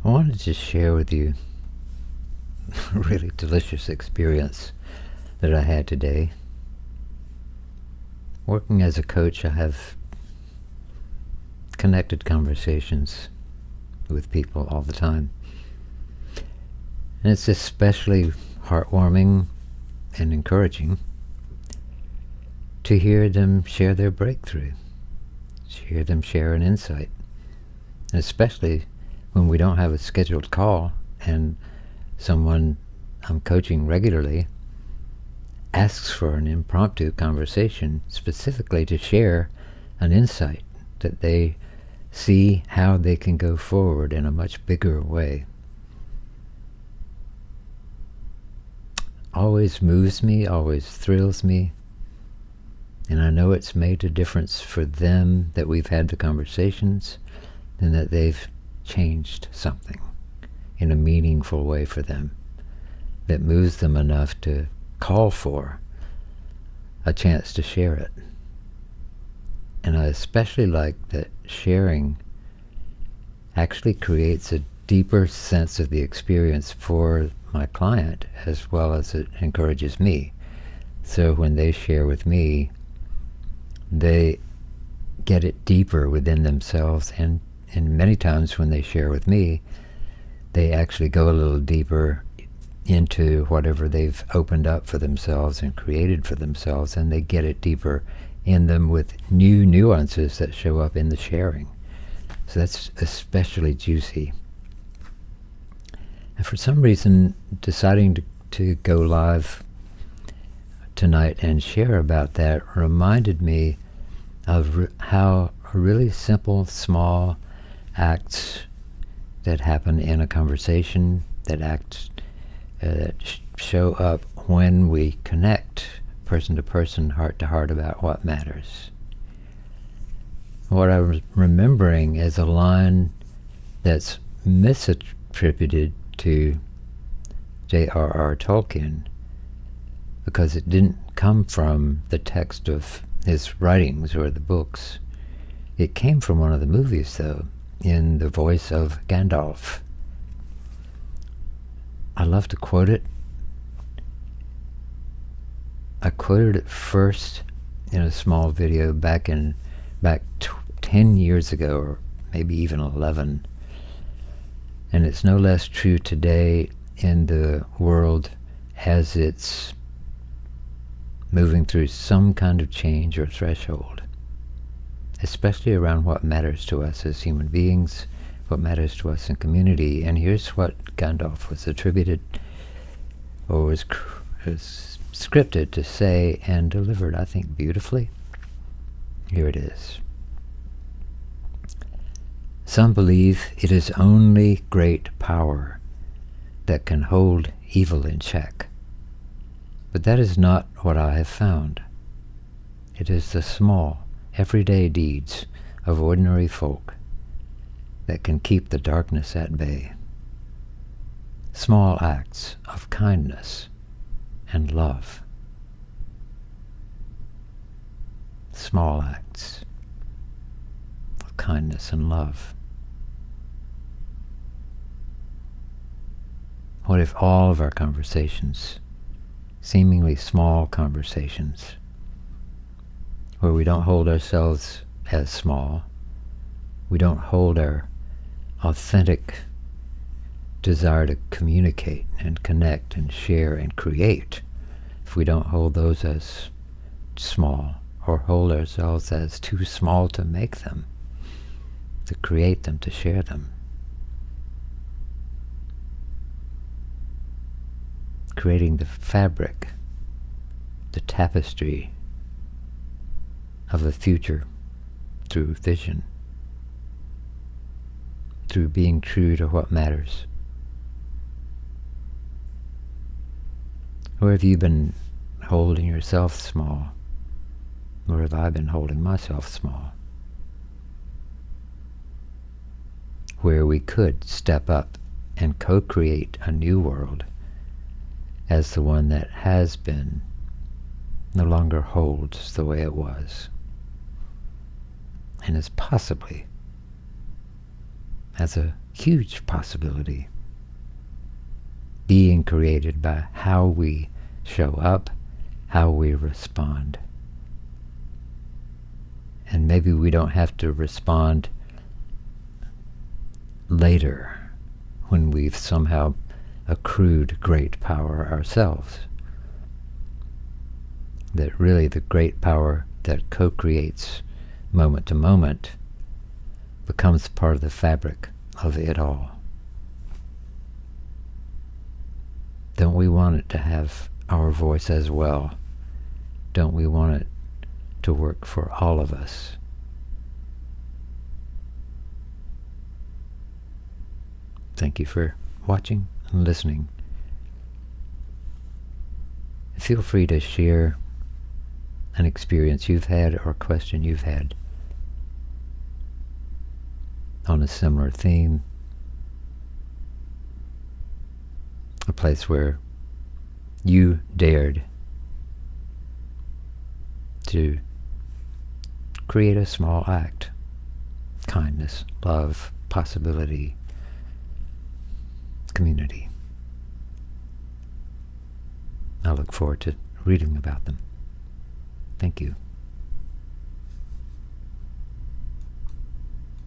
I wanted to share with you a really delicious experience that I had today. Working as a coach, I have connected conversations with people all the time. And it's especially heartwarming and encouraging to hear them share their breakthrough, to hear them share an insight, and especially when we don't have a scheduled call and someone I'm coaching regularly asks for an impromptu conversation specifically to share an insight that they see how they can go forward in a much bigger way. Always moves me, always thrills me, and I know it's made a difference for them that we've had the conversations and that they've changed something in a meaningful way for them that moves them enough to call for a chance to share it. And I especially like that sharing actually creates a deeper sense of the experience for my client as well as it encourages me. So when they share with me, they get it deeper within themselves, and many times when they share with me, they actually go a little deeper into whatever they've opened up for themselves and created for themselves, and they get it deeper in them with new nuances that show up in the sharing. So that's especially juicy. And for some reason, deciding to go live tonight and share about that reminded me of how really simple, small acts that happen in a conversation, that show up when we connect person to person, heart to heart about what matters. What I was remembering is a line that's misattributed to J.R.R. Tolkien because it didn't come from the text of his writings or the books. It came from one of the movies, though, in the voice of Gandalf. I love to quote it. I quoted it first in a small video back 10 years ago, or maybe even 11. And it's no less true today in the world as it's moving through some kind of change or threshold, especially around what matters to us as human beings, what matters to us in community. And here's what Gandalf was attributed, or was scripted to say and delivered, I think, beautifully. Here it is. Some believe it is only great power that can hold evil in check. But that is not what I have found. It is the small, everyday deeds of ordinary folk that can keep the darkness at bay. Small acts of kindness and love. Small acts of kindness and love. What if all of our conversations, seemingly small conversations, where we don't hold ourselves as small, we don't hold our authentic desire to communicate and connect and share and create, if we don't hold those as small or hold ourselves as too small to make them, to create them, to share them, creating the fabric, the tapestry of the future through vision, through being true to what matters. Or have you been holding yourself small? Or have I been holding myself small? Where we could step up and co-create a new world as the one that has been no longer holds the way it was, and is possibly as a huge possibility being created by how we show up, how we respond. And maybe we don't have to respond later when we've somehow accrued great power ourselves. That really the great power that co-creates moment to moment becomes part of the fabric of it all. Don't we want it to have our voice as well? Don't we want it to work for all of us? Thank you for watching and listening. Feel free to share an experience you've had or a question you've had on a similar theme, a place where you dared to create a small act, kindness, love, possibility, community. I look forward to reading about them. Thank you.